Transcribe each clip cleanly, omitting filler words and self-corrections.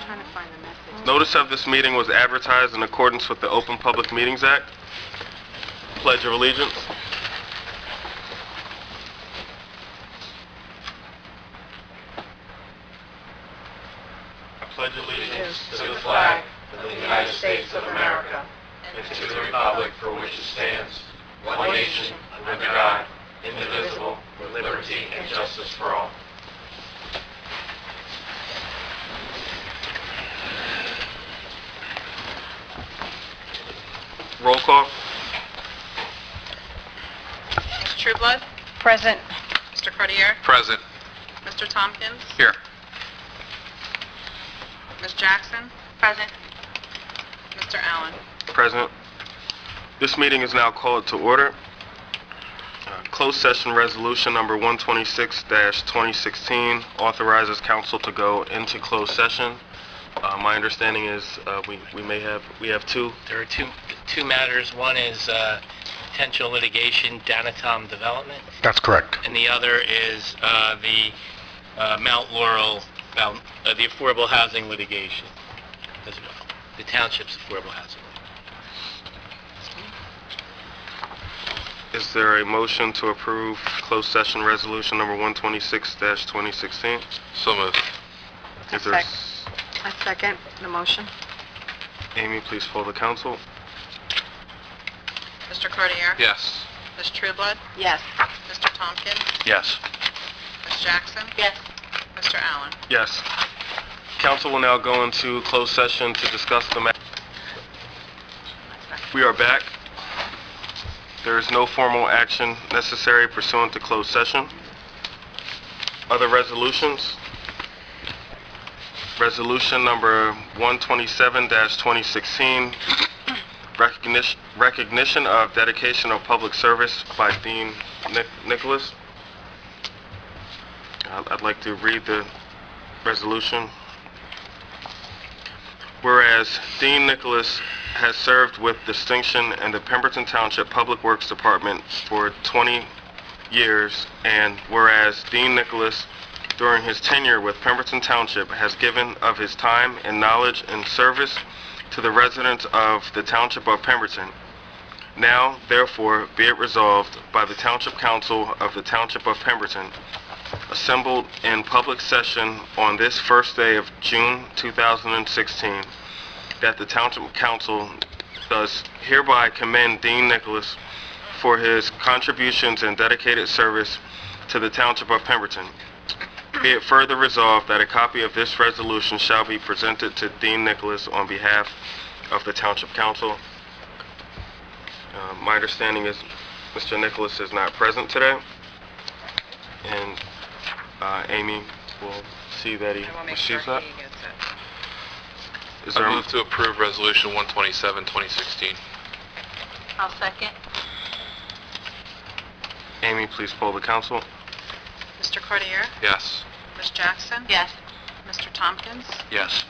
Trying to find the message. Notice of this meeting was advertised in accordance with the Open Public Meetings Act. Pledge of Allegiance. I pledge allegiance to the flag of the United States of America and to the republic for which it stands, one nation, under God, indivisible, with liberty and justice for all. Roll call. Ms. Trueblood? Present. Mr. Cartier? Present. Mr. Tompkins? Here. Ms. Jackson? Present. Mr. Allen? Present. This meeting is now called to order. Closed session resolution number 126-2016 authorizes council to go into closed session. My understanding is we have two. There are two matters. One is potential litigation, Danatom Development, That's correct. and the other is the Mount Laurel, the affordable housing litigation as well, the township's affordable housing. Is there a motion to approve closed session resolution number 126-2016? So moved. Is there? I second the motion. Amy, please poll the council. Mr. Cartier? Yes. Ms. Trueblood? Yes. Mr. Tompkins? Yes. Ms. Jackson? Yes. Mr. Allen? Yes. Council will now go into closed session to discuss the matter. We are back. There is no formal action necessary pursuant to closed session. Other resolutions? Resolution number 127-2016, recognition of dedication of public service by Dean Nicholas. I'd like to read the resolution. Whereas Dean Nicholas has served with distinction in the Pemberton Township Public Works Department for 20 years, and whereas Dean Nicholas, during his tenure with Pemberton Township, has given of his time and knowledge and service to the residents of the Township of Pemberton. Now, therefore, be it resolved by the Township Council of the Township of Pemberton, assembled in public session on this first day of June 2016, that the Township Council does hereby commend Dean Nicholas for his contributions and dedicated service to the Township of Pemberton. Be it further resolved that a copy of this resolution shall be presented to Dean Nicholas on behalf of the Township Council. My understanding is Mr. Nicholas is not present today, and Amy will see that he receives that. Is there I move to approve Resolution 127-2016. I'll second. Amy, please poll the council. Mr. Cartier? Yes. Ms. Jackson? Yes. Mr. Tompkins? Yes.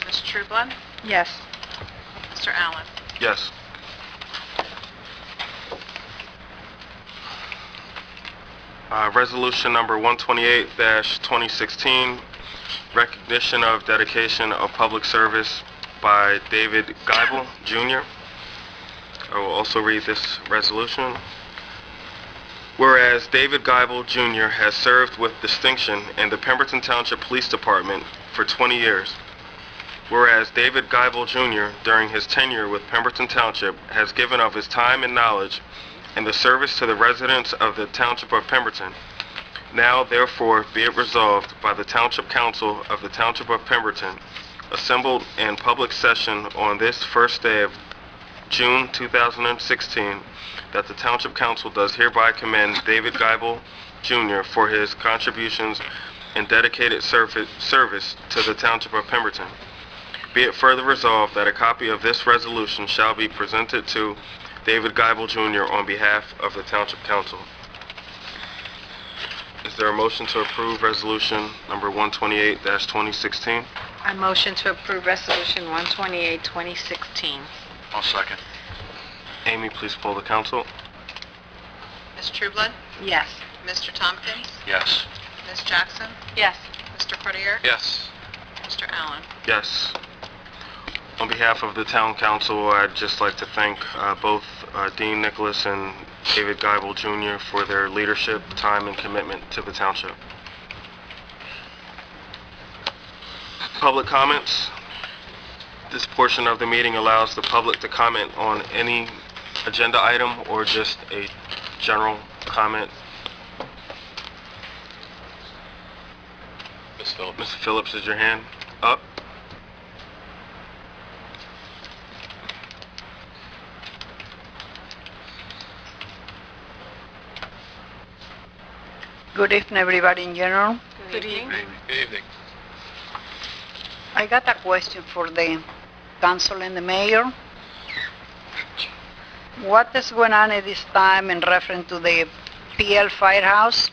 Ms. Trueblood? Yes. Mr. Allen? Yes. Resolution number 128-2016, recognition of dedication of public service by David Geibel, Jr. I will also read this resolution. Whereas David Geibel, Jr. has served with distinction in the Pemberton Township Police Department for 20 years. Whereas David Geibel, Jr., during his tenure with Pemberton Township, has given of his time and knowledge and the service to the residents of the Township of Pemberton. Now, therefore, be it resolved by the Township Council of the Township of Pemberton, assembled in public session on this first day of June 2016, that the Township Council does hereby commend David Geibel, Jr. for his contributions and dedicated service to the Township of Pemberton. Be it further resolved that a copy of this resolution shall be presented to David Geibel, Jr. on behalf of the Township Council. Is there a motion to approve resolution number 128-2016? I motion to approve resolution 128-2016. I'll second. Amy, please poll the council. Ms. Trueblood? Yes. Mr. Tompkins? Yes. Ms. Jackson? Yes. Mr. Cordier? Yes. Mr. Allen? Yes. On behalf of the Town Council, I'd just like to thank both Dean Nicholas and David Geibel Jr. for their leadership, time, and commitment to the township. Public comments. This portion of the meeting allows the public to comment on any agenda item or just a general comment. Ms. Phillips. Mr. Phillips, is your hand up? Good evening, everybody in general. Good evening. Good evening. I got a question for the council and the mayor. What is going on at this time in reference to the PL firehouse?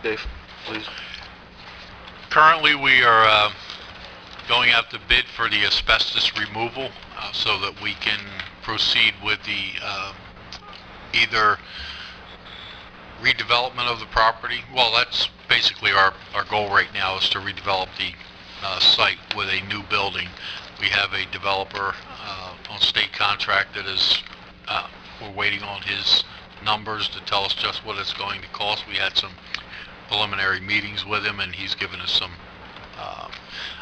Dave, please. Currently, we are going out to bid for the asbestos removal so that we can proceed with the either redevelopment of the property. Well, that's basically our goal right now, is to redevelop the site with a new building. We have a developer on state contract that is, we're waiting on his numbers to tell us just what it's going to cost. We had some preliminary meetings with him, and he's given us some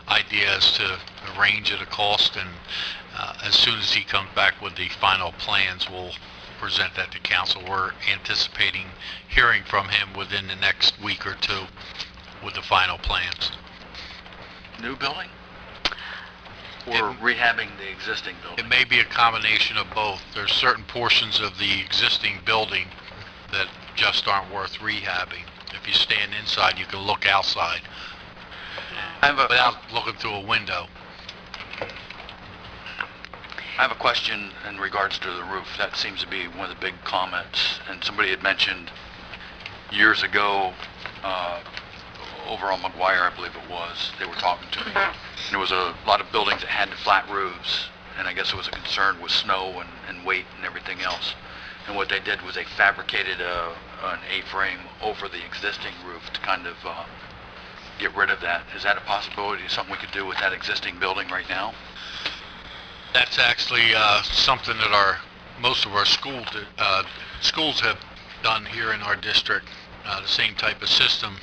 ideas to the range of the cost, and as soon as he comes back with the final plans, we'll present that to council. We're anticipating hearing from him within the next week or two with the final plans. New building? Or rehabbing the existing building? It may be a combination of both. There's certain portions of the existing building that just aren't worth rehabbing. If you stand inside, you can look outside without looking through a window. I have a question in regards to the roof. That seems to be one of the big comments. And somebody had mentioned years ago, over on McGuire, I believe it was, they were talking to me. And there was a lot of buildings that had flat roofs, and I guess it was a concern with snow and weight and everything else. And what they did was they fabricated an A-frame over the existing roof to kind of get rid of that. Is that a possibility, something we could do with that existing building right now? That's actually something that most of our schools have done here in our district, the same type of system.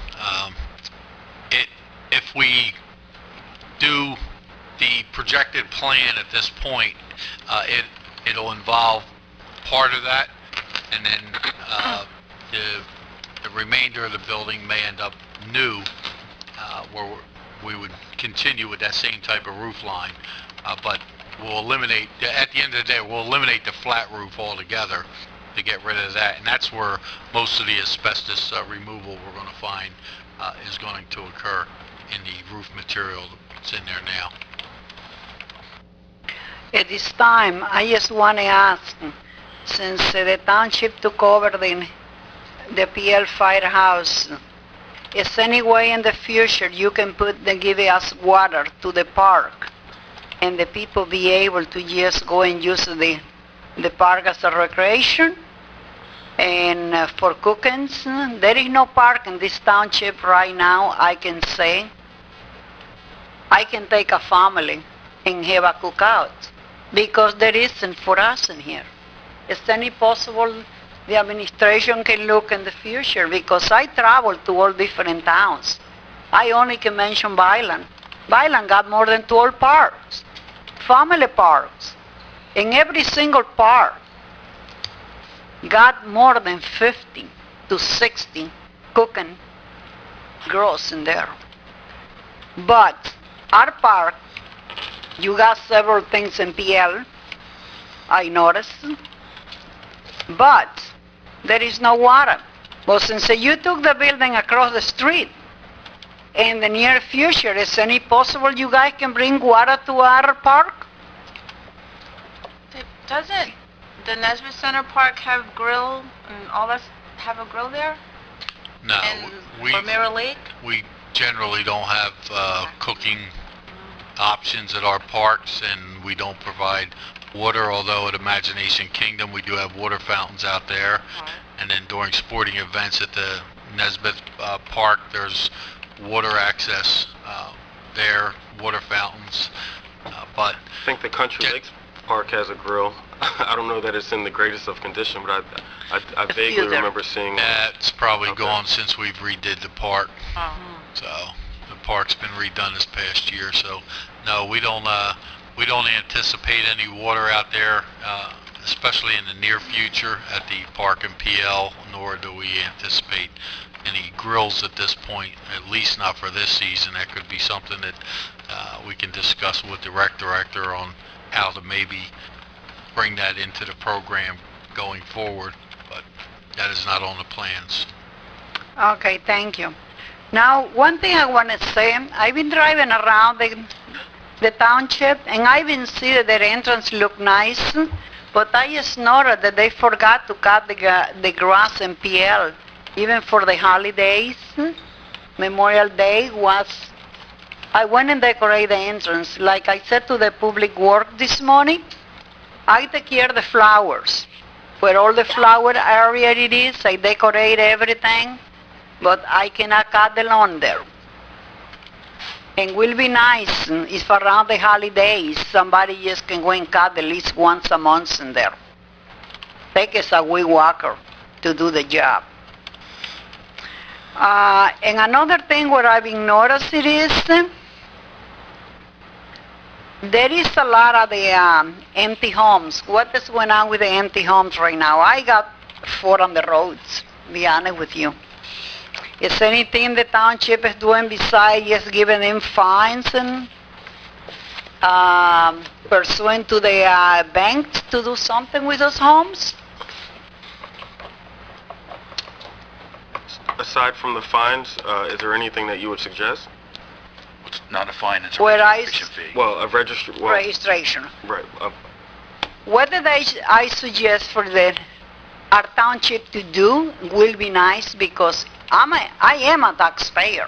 If we do the projected plan at this point, it'll involve part of that, and then the remainder of the building may end up new, where we would continue with that same type of roof line, but we'll eliminate, at the end of the day, we'll eliminate the flat roof altogether to get rid of that, and that's where most of the asbestos removal we're going to find is going to occur, in the roof material that's in there now. At this time, I just want to ask, since the township took over the PL firehouse, is any way in the future you can give us water to the park, and the people be able to just go and use the park as a recreation and for cookings? There is no park in this township right now. I can say I can take a family and have a cookout, because there isn't for us in here. Is any possible the administration can look in the future? Because I travel to all different towns. I only can mention Byland. Byland got more than 12 parks, family parks. And every single park got more than 50 to 60 cooking girls in there. But our park, you got several things in PL, I noticed, but there is no water. Well, since you took the building across the street, in the near future, is any possible you guys can bring water to our park? Doesn't the Nesbitt Center Park have grill and all that, have a grill there? No, Or Mirror Lake? we generally don't have cooking options at our parks, and we don't provide water, although at Imagination Kingdom, we do have water fountains out there. And then during sporting events at the Nesbitt Park, there's water access there, water fountains. But I think the Country Lakes Park has a grill. I don't know that it's in the greatest of condition, but I vaguely remember seeing it's probably Okay. gone since we've redid the park. Oh. So the park's been redone this past year. So no, we don't anticipate any water out there, especially in the near future at the park and PL. Nor do we anticipate any grills at this point, at least not for this season. That could be something that we can discuss with the rec director on how to maybe bring that into the program going forward, but that is not on the plans. Okay, thank you. Now, one thing I want to say, I've been driving around the township, and I've been seeing that the entrance look nice, but I just noticed that they forgot to cut the grass in PL, even for the holidays. Memorial Day I went and decorated the entrance. Like I said to the public work this morning, I take care of the flowers. Where all the flower area it is, I decorate everything, but I cannot cut the lawn there. And will be nice if around the holidays somebody just can go and cut at least once a month in there. Take us a weed walker to do the job. And another thing what I've been noticing is there is a lot of the empty homes. What is going on with the empty homes right now? I got 4 on the roads, to be honest with you. Is anything the township is doing besides just giving them fines and pursuing to the banks to do something with those homes? Aside from the fines, is there anything that you would suggest? It's not a fine, it's a Where I registration fee. Well, a Registration. right. What did I suggest for our township to do will be nice, because I am a taxpayer.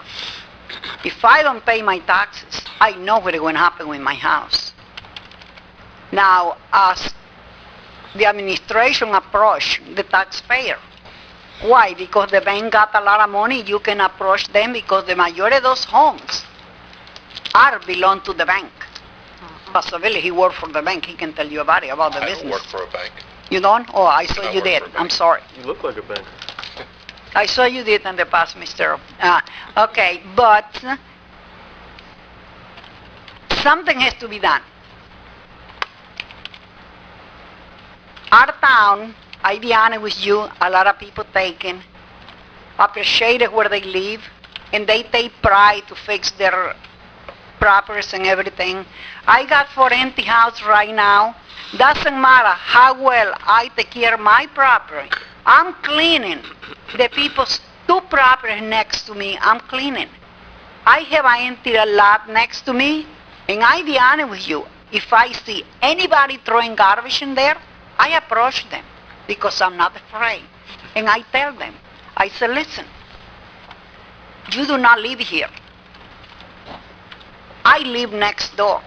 If I don't pay my taxes, I know what's going to happen with my house. Now, as the administration approach the taxpayer, why? Because the bank got a lot of money, you can approach them, because the majority of those homes belong to the bank. Possibly he worked for the bank, he can tell you about it, about the business. I don't work for a bank. You don't? Oh, I saw I you work did. for a bank. I'm sorry. You look like a banker. I saw you did in the past, Mr. Okay, but something has to be done. Our town, I be honest with you, a lot of people taking, appreciate where they live, and they take pride to fix their properties and everything. I got 4 empty houses right now. Doesn't matter how well I take care of my property. I'm cleaning the people's 2 properties next to me. I'm cleaning. I have an empty lot next to me, and I be honest with you, if I see anybody throwing garbage in there, I approach them, because I'm not afraid. And I tell them, I say, listen, you do not live here. I live next door.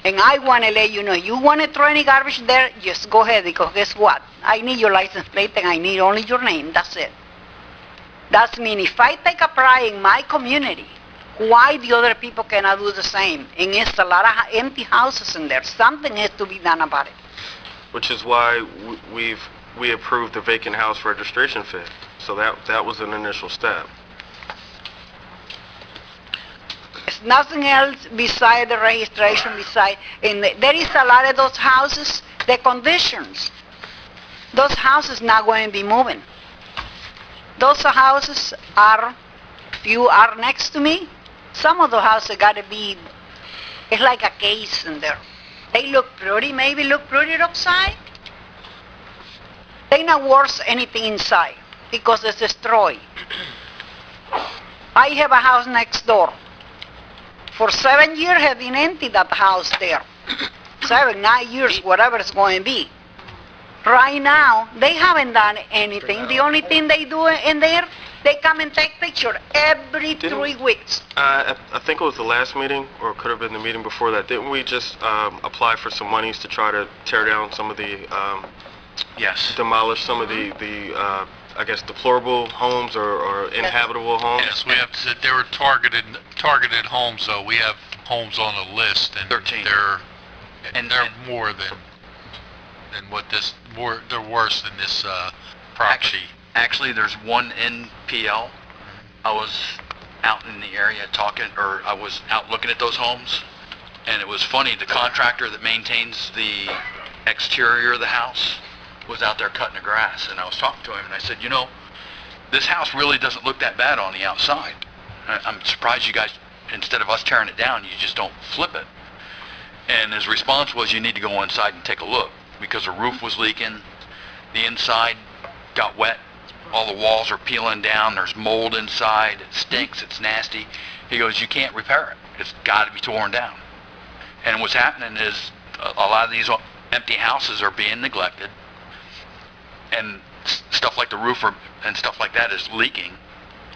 And I want to let you know, you want to throw any garbage there, just go ahead, because guess what? I need your license plate and I need only your name, that's it. That means if I take a pride in my community, why the other people cannot do the same? And it's a lot of empty houses in there. Something has to be done about it. Which is why we approved the vacant house registration fee. So that was an initial step. It's nothing else beside the registration, there is a lot of those houses, the conditions. Those houses not going to be moving. Those houses few are next to me. Some of the houses got to be, it's like a case in there. They look pretty, maybe look pretty outside. They not worth anything inside, because it's destroyed. I have a house next door. For 7 years have been empty, that house there. 7, 9 years, whatever it's going to be. Right now, they haven't done anything. The only thing they do in there, they come and take picture every Didn't- 3 weeks. I think it was the last meeting, or it could have been the meeting before that. Didn't we just apply for some monies to try to tear down some of the, Yes. demolish some of the I guess, deplorable homes or inhabitable homes? Yes, we have, they were targeted homes, though. We have homes on the list, and 13. they're more than what this, they're worse than this property. Actually, there's one in PL. I was out in the area I was out looking at those homes, and it was funny, the contractor that maintains the exterior of the house was out there cutting the grass, and I was talking to him, and I said, this house really doesn't look that bad on the outside. I'm surprised you guys, instead of us tearing it down, you just don't flip it. And his response was, you need to go inside and take a look, because the roof was leaking, the inside got wet, all the walls are peeling down, there's mold inside, it stinks, it's nasty. He goes, you can't repair it. It's got to be torn down. And what's happening is a lot of these empty houses are being neglected, and stuff like the roof and stuff like that is leaking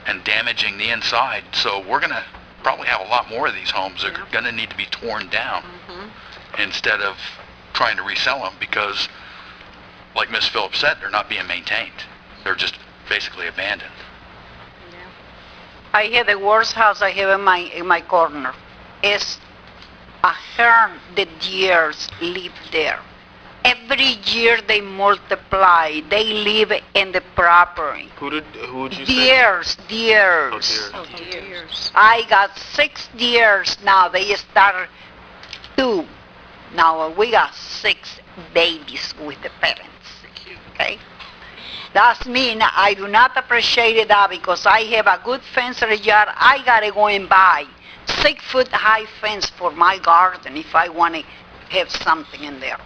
and damaging the inside. So we're going to probably have a lot more of these homes that are going to need to be torn down instead of trying to resell them, because, like Ms. Phillips said, they're not being maintained. They're just basically abandoned. I have the worst house I have in my corner. It's a herd that deers live there. Every year they multiply. They live in the property. Who would you say? Deers. Oh, deer. I got 6 deers now. They start 2. Now we got 6 babies with the parents. Okay? That means I do not appreciate that, because I have a good fence in the yard. I gotta go and buy 6-foot high fence for my garden if I want to have something in there.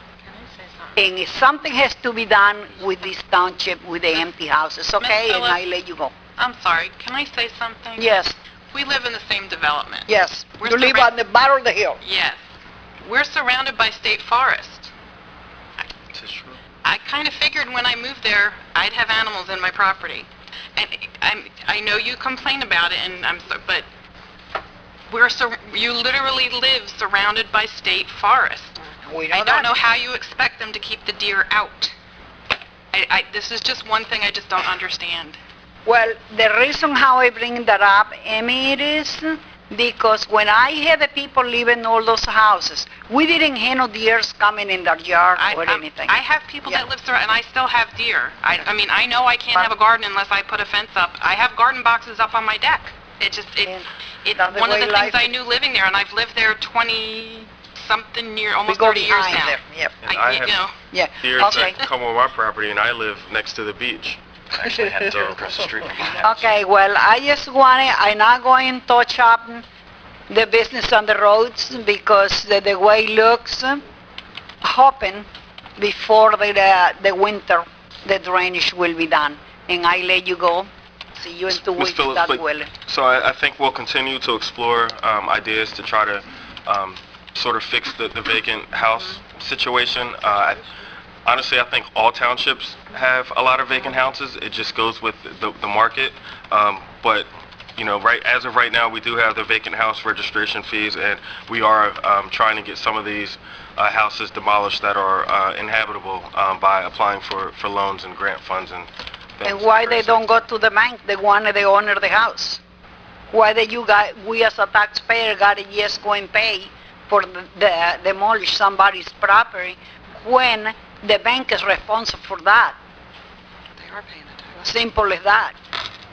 And if something has to be done with this township, with the empty houses, okay, Miss and I Phillips? let you go. I'm sorry, can I say something? Yes, We live in the same development. yes. We're You live on the bottom of the hill. Yes. We're surrounded by state forest. Is this true? I kind of figured when I moved there, I'd have animals in my property. And I know you complain about it, but you literally live surrounded by state forest. We know I don't that. know how you expect them to keep the deer out. This is just one thing I just don't understand. Well, the reason how I bring that up, Amy, it is because when I had the people living in all those houses, we didn't have no deers coming in their yard or anything. I have people Yeah. that live there, and I still have deer. I mean, I know I can't have a garden unless I put a fence up. I have garden boxes up on my deck. It's That's the one of way the life things I is. knew living there, and I've lived there 20-something years, We almost go 30 years behind now. there, yep. And I have Yeah, deers okay. that come on my property, and I live next to the beach. I actually had deer across the street from my house. Okay, well, I'm not going to touch up the business on the roads, because the way it looks, hoping before the winter, the drainage will be done. And I let you go. See you in 2 Ms. weeks, Phillips, God but- willing. So I think we'll continue to explore ideas to try to sort of fix the vacant house situation. Honestly, I think all townships have a lot of vacant houses. It just goes with the market. But as of right now, we do have the vacant house registration fees, and we are trying to get some of these houses demolished that are inhabitable by applying for loans and grant funds and things. And why they don't go to the bank, the owner of the house? Why we as a taxpayer gotta just go and pay for the demolish somebody's property when the bank is responsible for that? They are paying the tax. Simple as that.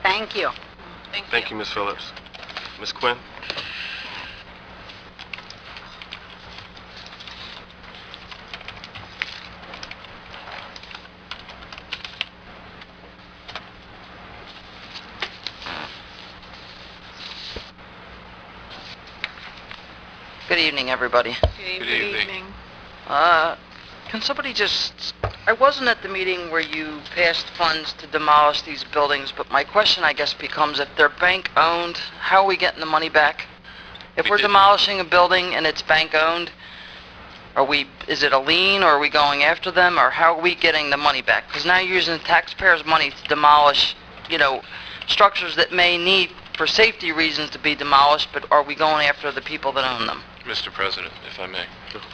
Thank you. Thank you, Ms. Phillips. Ms. Quinn? Good evening, everybody. Good evening. Can somebody I wasn't at the meeting where you passed funds to demolish these buildings, but my question, I guess, becomes if they're bank-owned, how are we getting the money back? If We we're didn't. demolishing a building and it's bank-owned, is it a lien, or are we going after them, or how are we getting the money back? Because now you're using taxpayers' money to demolish, structures that may need, for safety reasons, to be demolished, but are we going after the people that own them? Mr. President, if I may,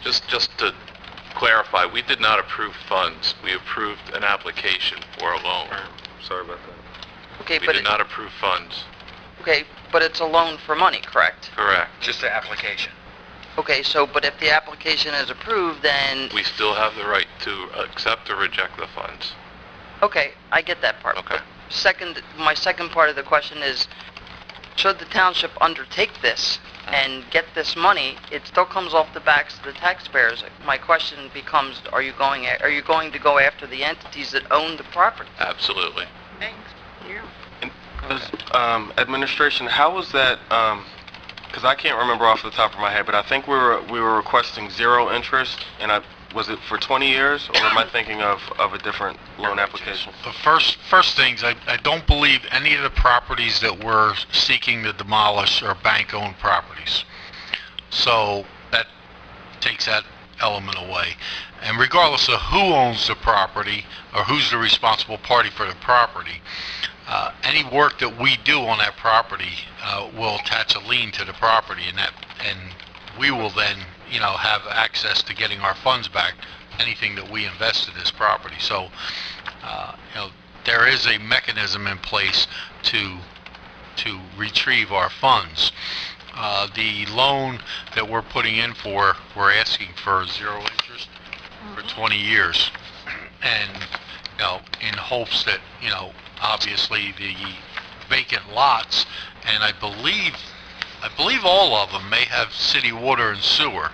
just to clarify, we did not approve funds. We approved an application for a loan. Sorry about that. Okay, We but did not approve funds. okay, but it's a loan for money, correct? Correct. Just the application. Okay, so, but if the application is approved, then, We still have the right to accept or reject the funds. okay, I get that part. Okay. My second part of the question is, should the township undertake this and get this money, it still comes off the backs of the taxpayers. My question becomes, are you going to go after the entities that own the property? Absolutely. Thanks. Yeah. Administration, how was that, because I can't remember off the top of my head, but I think we were requesting zero interest, and was it for 20 years, or am I thinking of a different loan application? The first things, I don't believe any of the properties that we're seeking to demolish are bank-owned properties. So that takes that element away. And regardless of who owns the property or who's the responsible party for the property, any work that we do on that property will attach a lien to the property, and we will then have access to getting our funds back, anything that we invest in this property. So, there is a mechanism in place to retrieve our funds. The loan that we're putting in for, we're asking for zero interest for 20 years. And, in hopes that, obviously the vacant lots, and I believe all of them may have city water and sewer,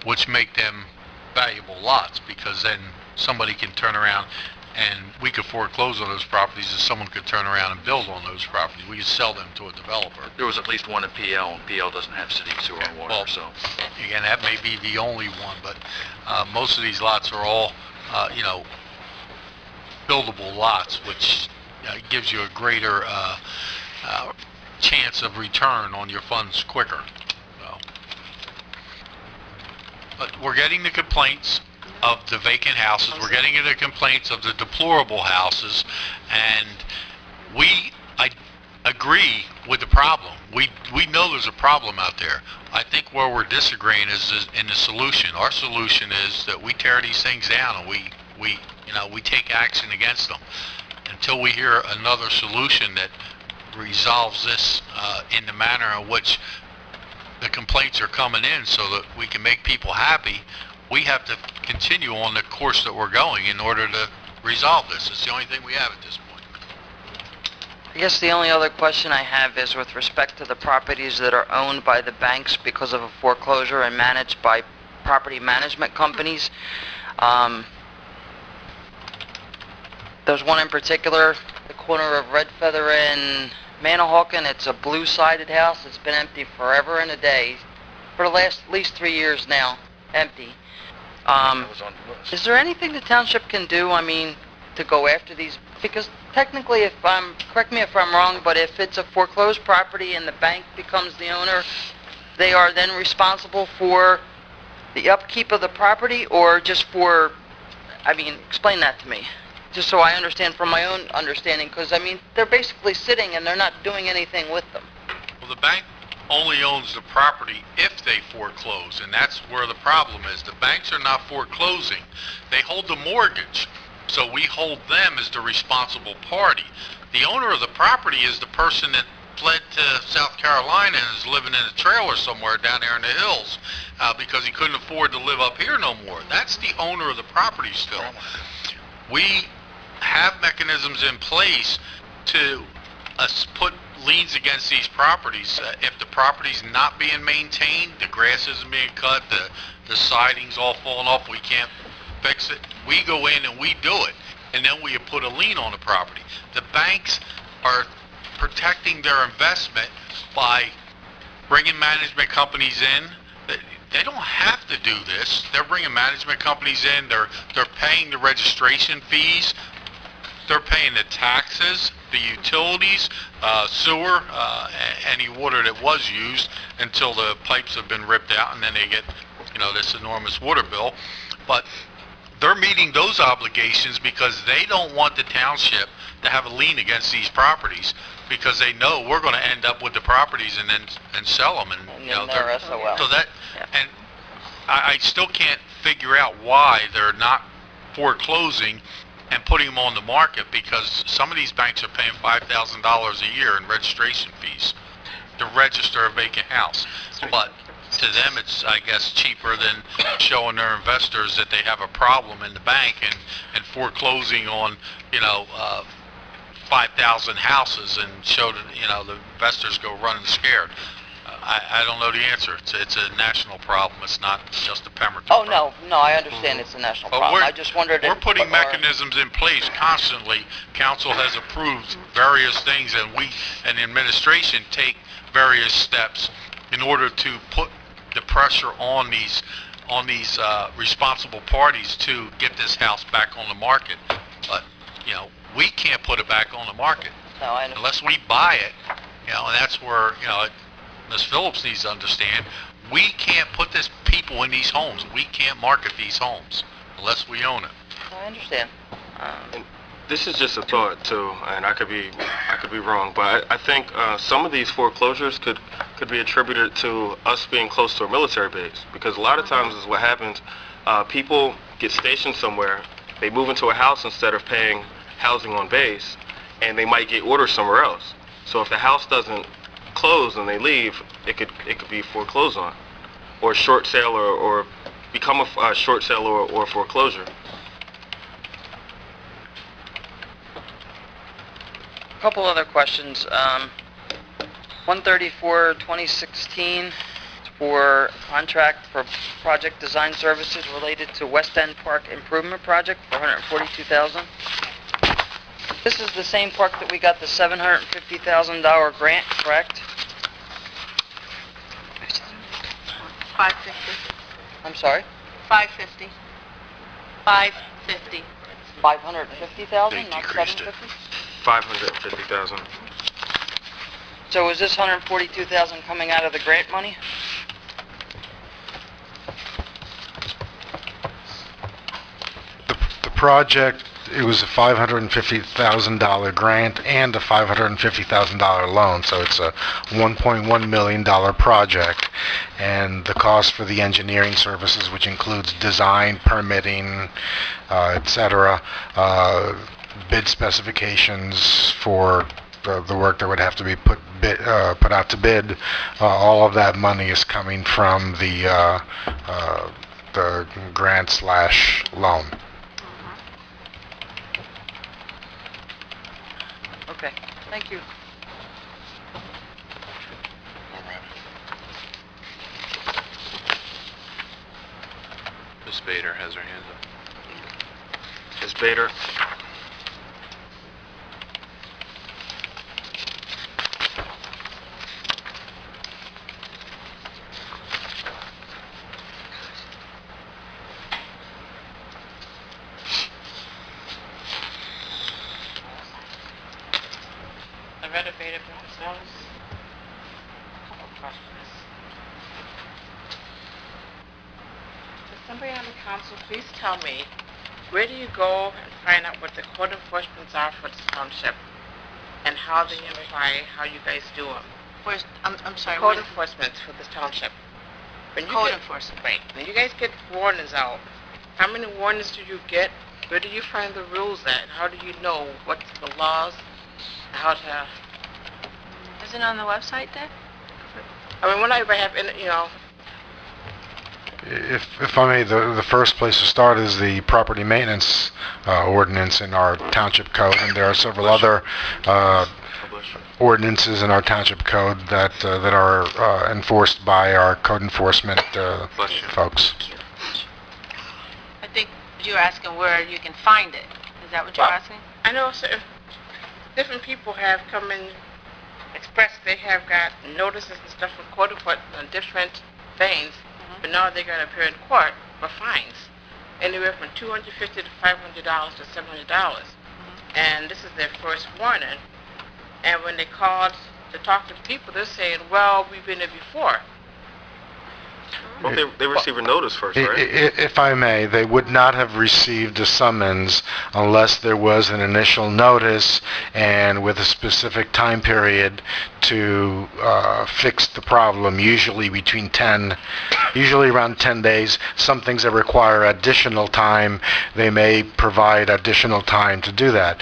which make them valuable lots, because then somebody can turn around and we could foreclose on those properties, and someone could turn around and build on those properties. We could sell them to a developer. There was at least one at PL, and PL doesn't have city sewer and water, Well, so. Again, that may be the only one, but most of these lots are all, buildable lots, which gives you a greater chance of return on your funds quicker. So. But we're getting the complaints of the vacant houses, we're getting the complaints of the deplorable houses, and I agree with the problem. We know there's a problem out there. I think where we're disagreeing is in the solution. Our solution is that we tear these things down and we take action against them until we hear another solution that resolves this in the manner in which the complaints are coming in, so that we can make people happy. We have to continue on the course that we're going in order to resolve this. It's the only thing we have at this point. I guess the only other question I have is with respect to the properties that are owned by the banks because of a foreclosure and managed by property management companies. There's one in particular, the corner of Red Feather and Manahawkin. It's a blue-sided house. It's been empty forever and a day for the last at least 3 years now, empty. Is there anything the township can do, to go after these? Because technically, correct me if I'm wrong, but if it's a foreclosed property and the bank becomes the owner, they are then responsible for the upkeep of the property, or just for, explain that to me. Just so I understand from my own understanding, because, they're basically sitting and they're not doing anything with them. Well, the bank only owns the property if they foreclose, and that's where the problem is. The banks are not foreclosing. They hold the mortgage, so we hold them as the responsible party. The owner of the property is the person that fled to South Carolina and is living in a trailer somewhere down there in the hills because he couldn't afford to live up here no more. That's the owner of the property still. We have mechanisms in place to put liens against these properties. If the property's not being maintained, the grass isn't being cut, the siding's all falling off, we can't fix it, we go in and we do it, and then we put a lien on the property. The banks are protecting their investment by bringing management companies in. They don't have to do this. They're bringing management companies in, they're paying the registration fees, they're paying the taxes, the utilities, sewer, any water that was used until the pipes have been ripped out, and then they get this enormous water bill. But they're meeting those obligations because they don't want the township to have a lien against these properties, because they know we're going to end up with the properties and sell them, and they're SOL. so that, and I still can't figure out why they're not foreclosing and putting them on the market, because some of these banks are paying $5,000 a year in registration fees to register a vacant house. But to them, it's, I guess, cheaper than showing their investors that they have a problem in the bank and foreclosing on, 5,000 houses and show that, the investors go running scared. I don't know the answer. It's a national problem. It's not just a Pemberton problem. No, I understand it's a national But problem. I just wondered we're putting mechanisms in place constantly. Council has approved various things, and we and the administration take various steps in order to put the pressure on these responsible parties to get this house back on the market. But we can't put it back on the market unless we buy it. And that's where Ms. Phillips needs to understand. We can't put this people in these homes. We can't market these homes unless we own it. I understand. And this is just a thought too, and I could be wrong, but I think some of these foreclosures could be attributed to us being close to a military base, because a lot of times is what happens. People get stationed somewhere, they move into a house instead of paying housing on base, and they might get orders somewhere else. So if the house doesn't close and they leave, it could be foreclosed on, or short sale, or become a short sale or foreclosure. A couple other questions. 134, 2016 for contract for project design services related to West End Park Improvement Project for $142,000. This is the same park that we got the $750,000 grant, correct? 550. I'm sorry? 550. 550. 550,000, not 750? 550,000. So is this 142,000 coming out of the grant money? The project, it was a $550,000 grant and a $550,000 loan, so it's a $1.1 million project. And the cost for the engineering services, which includes design, permitting, etc., bid specifications for the work that would have to be put out to bid, all of that money is coming from the grant/loan. Okay, thank you. Ms. Bader has her hand up. Ms. Bader. Renovated themselves. Couple questions. Does somebody on the council please tell me, where do you go and find out what the code enforcements are for this township, and how they apply, how you guys do them? Where's, I'm sorry, Code where's enforcement for this township. When you code get, enforcement? right, when you guys get warnings out, how many warnings do you get? Where do you find the rules at? How do you know what's the laws, how to... Is it on the website there? I mean, when I have, If I may, the first place to start is the property maintenance ordinance in our township code, and there are several other ordinances in our township code that are enforced by our code enforcement folks. I think you're asking where you can find it. Is that what you're asking? I know different people have come in, expressed they have got notices and stuff from court enforcement on different things, but now they're going to appear in court for fines, anywhere from $250 to $500 to $700. And this is their first warning. And when they called to talk to people, they're saying, well, we've been there before. Well, they receive a notice first, right? If I may, they would not have received a summons unless there was an initial notice and with a specific time period to fix the problem, usually around 10 days. Some things that require additional time, they may provide additional time to do that.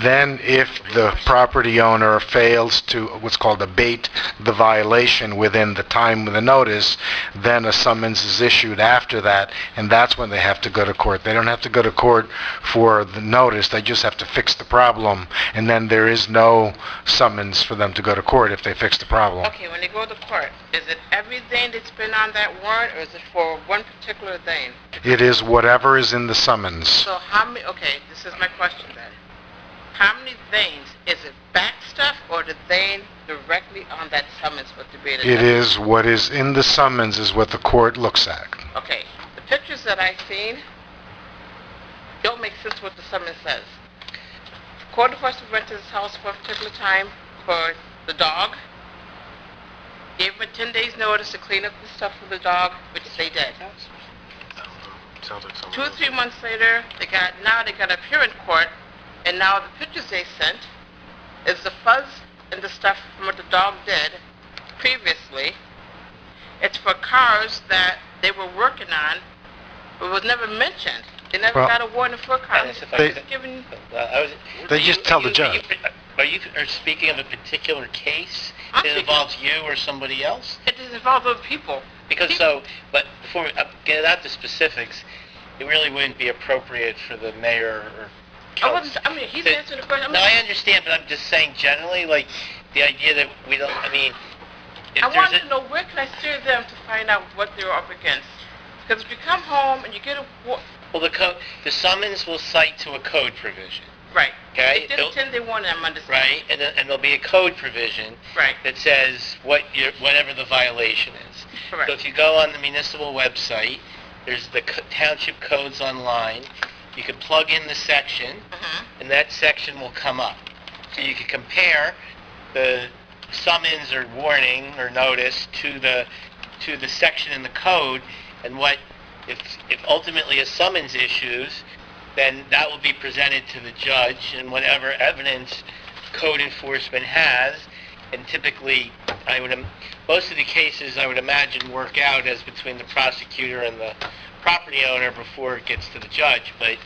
Then if the property owner fails to what's called abate the violation within the time of the notice, then a summons is issued after that, and that's when they have to go to court. They don't have to go to court for the notice, they just have to fix the problem, and then there is no summons for them to go to court if they fix the problem. Okay, when they go to court, is it everything that's been on that warrant, or is it for one particular thing? It is whatever is in the summons. So how many, okay, this is my question then. How many things, is it back stuff, or the thing directly on that summons what the bid is? It is what is in the summons is what the court looks at. Okay, the pictures that I've seen don't make sense what the summons says. Court enforcement went to this house for a particular time for the dog, gave him a 10 days notice to clean up the stuff for the dog, which they did. Sounds like 2 or 3 months later, they got to appear in court, and now the pictures they sent is the fuzz and the stuff from what the dog did previously. It's for cars that they were working on, but was never mentioned. They never got a warning for cars. They just tell the judge. Are you speaking of a particular case that involves you or somebody else? It does involve other people. But before we get out the specifics, it really wouldn't be appropriate for the mayor or he's answering the question. No, I understand, but I'm just saying generally, like, the idea that we don't, I want to know where can I steer them to find out what they're up against. Because if you come home and you get a... Well, the summons will cite to a code provision. Right. Okay? They did 10-day warning, I'm understanding. Right, and there'll be a code provision that says whatever the violation is. Correct. So if you go on the municipal website, there's the township codes online. You can plug in the section, and that section will come up. So you can compare the summons or warning or notice to the section in the code, and if ultimately a summons issues, then that will be presented to the judge, and whatever evidence code enforcement has, and typically most of the cases I would imagine work out as between the prosecutor and the property owner before it gets to the judge, but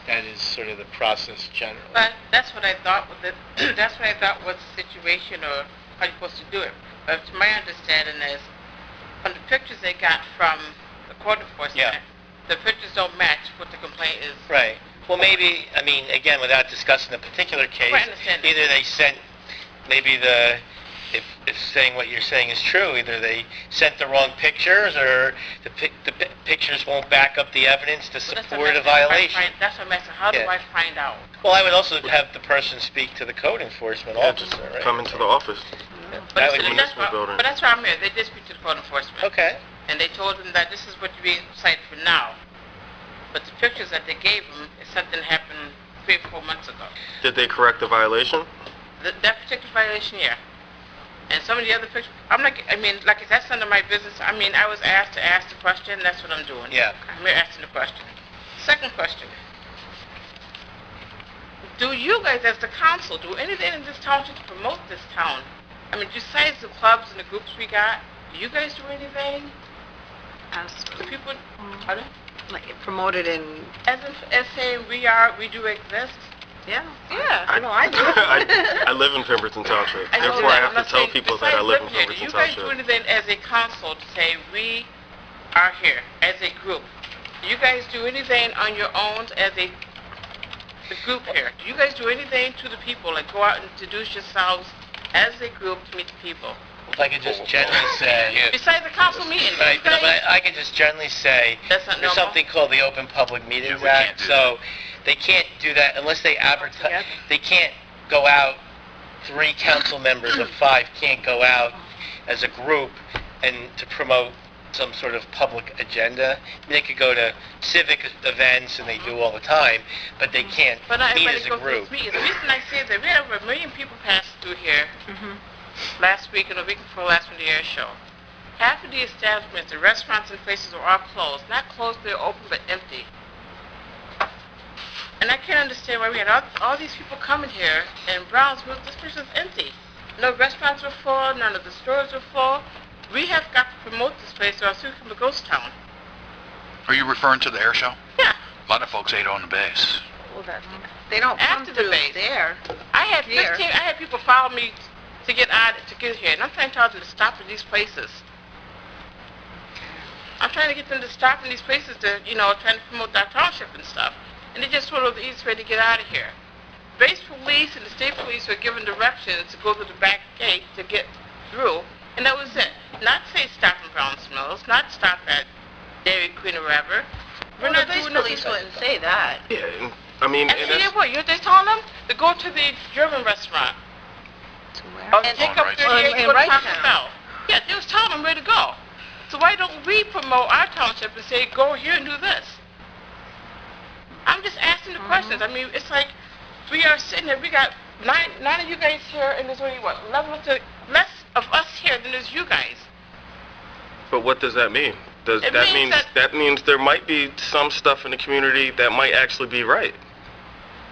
that is sort of the process generally. But that's what I thought with it. That's what I thought was the situation, or how you're supposed to do it. But to my understanding is, from the pictures they got from the court enforcement, the pictures don't match what the complaint is. Right. Well, maybe, again, without discussing the particular case, either they sent, if saying what you're saying is true, either they sent the wrong pictures, or the pictures won't back up the evidence to support a violation. That's what I'm asking. How do I find out? Well, I would also have the person speak to the code enforcement officer, right? Come into the office. But that's why I'm here. They did speak to the code enforcement. Okay. And they told them that this is what you're being cited for now. But the pictures that they gave them is something happened 3 or 4 months ago. Did they correct the violation? That particular violation, yeah. And some of the other pictures, that's none of my business. I was asked to ask the question, that's what I'm doing. Yeah. I'm here asking the question. Second question. Do you guys, as the council, do anything in this township to promote this town? Besides the clubs and the groups we got, do you guys do anything? The people, promoted in... As saying we do exist? Yeah. I know I do. I live in Pemberton Township. Therefore, I have to tell people that I live in Pemberton Township. Do you guys do anything as a council to say we are here as a group? Do you guys do anything on your own as the group here? Do you guys do anything to the people, like go out and introduce yourselves as a group to meet the people? If I could just generally say... Besides the council meeting. Right, but I could just generally say there's something called the Open Public Meetings Act, so they can't do that unless they advertise. They can't go out, 3 council members of 5 can't go out as a group and to promote some sort of public agenda. They could go to civic events, and they do all the time, but they can't meet as a group. The reason I say that, we had over 1 million people pass through here last week and the week before last from the air show. half of the establishments, the restaurants and places are all closed. Not closed, they're open but empty. And I can't understand why we had all these people coming here in Brownsville. This place is empty. No restaurants were full, none of the stores were full. We have got to promote this place or else we become a ghost town. Are you referring to the air show? Yeah. A lot of folks ate on the base. Well, they don't come After the through base. there. I had 15, I had people follow me to get here, and I'm trying to tell them to stop at these places. I'm trying to get them to stop in these places to, trying to promote our township and stuff. And they just sort of the easiest way to get out of here. Base police and the state police were given directions to go to the back gate to get through, and that was it. Not say stop in Brown's Mills, not stop at Dairy Queen or wherever. We're not doing nothing. Wouldn't say that. Yeah, I mean, And see what? They telling them to go to the German restaurant. To Or where? take On up Wright 38 Town. and go to Wright Taco Town. Bell. Yeah, they was telling them where to go. So why don't we promote our township and say, go here and do this? I'm just asking the questions. I mean, it's like we are sitting there. We got nine of you guys here, and there's only, 11 less of us here than there's you guys. but what does that mean? It means That means there might be some stuff in the community that might actually be right.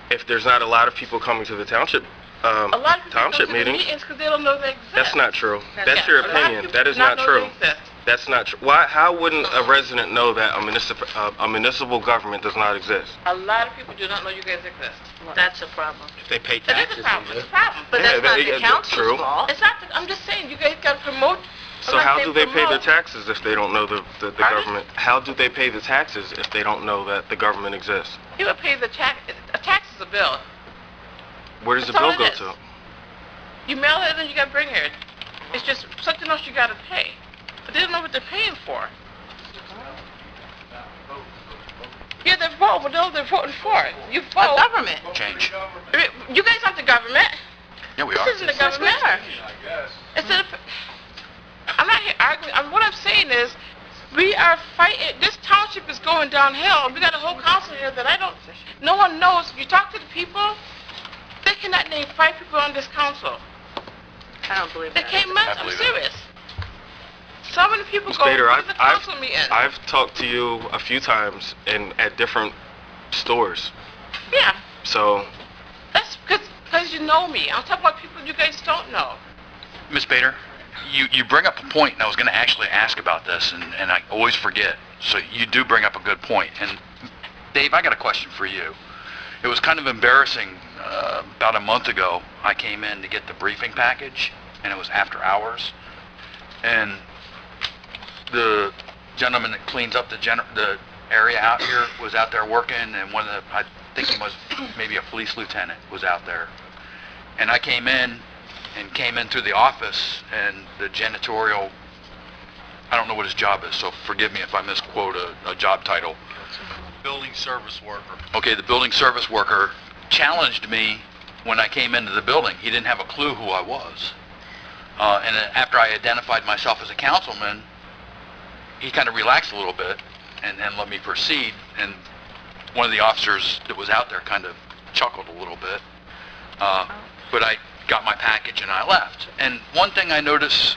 If there's not a lot of people coming to the township A lot of people township go to the meetings, meetings because they don't know they exist. that's not true. That's That's your A lot of opinion. people That do is not know true. they exist. That's not true. Why? How wouldn't a resident know that a municipal government does not exist? A lot of people do not know you guys exist. That's a problem. If they pay That taxes is a and problem. live. It's a problem. But Yeah, that's not they- the yeah, council's true. fault. It's not. I'm just saying, you guys got to promote. So how do they pay their taxes? taxes if they don't know the Pardon? government? How do they pay the taxes if they don't know that the government exists? You would pay the tax. A tax is a bill. Where does the That's all bill it go is. to? You mail it and you got to bring it. It's just something else you got to pay. But they don't know what they're paying for. Yeah, they vote, but they're voting for it. You A vote. government. Change. You guys aren't the government. Yeah, we This are. isn't the government. Instead of, I'm not here arguing. What I'm saying is, we are fighting. This township is going downhill. We got a whole council here that no one knows. If you talk to the people, they cannot name 5 people on this council. I don't believe They that. came in. I I'm believe it. serious. Some of the people Ms. go Bader, to the council meetings. I've talked to you a few times at different stores. Yeah, So that's because you know me. I'm talking about people you guys don't know. Ms. Bader, you bring up a point, and I was going to actually ask about this, and I always forget. So you do bring up a good point. And Dave, I got a question for you. It was kind of embarrassing. About a month ago, I came in to get the briefing package, and it was after hours. And the gentleman that cleans up the area out here was out there working, and I think he was maybe a police lieutenant was out there. And I came in through the office, and the janitorial, I don't know what his job is, so forgive me if I misquote a job title. Building service worker. Okay, the building service worker challenged me when I came into the building. He didn't have a clue who I was. And after I identified myself as a councilman, he kind of relaxed a little bit and let me proceed. And one of the officers that was out there kind of chuckled a little bit. But I got my package and I left. And one thing I notice,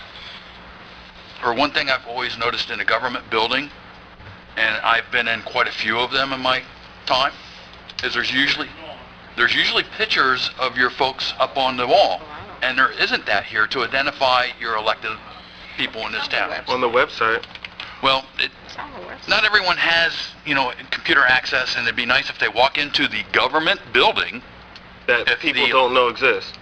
or one thing I've always noticed in a government building, and I've been in quite a few of them in my time, is there's usually pictures of your folks up on the wall. And there isn't that here to identify your elected people in this town. on the website, Well, not everyone has, computer access, and it'd be nice if they walk into the government building, that If people the- don't know exists.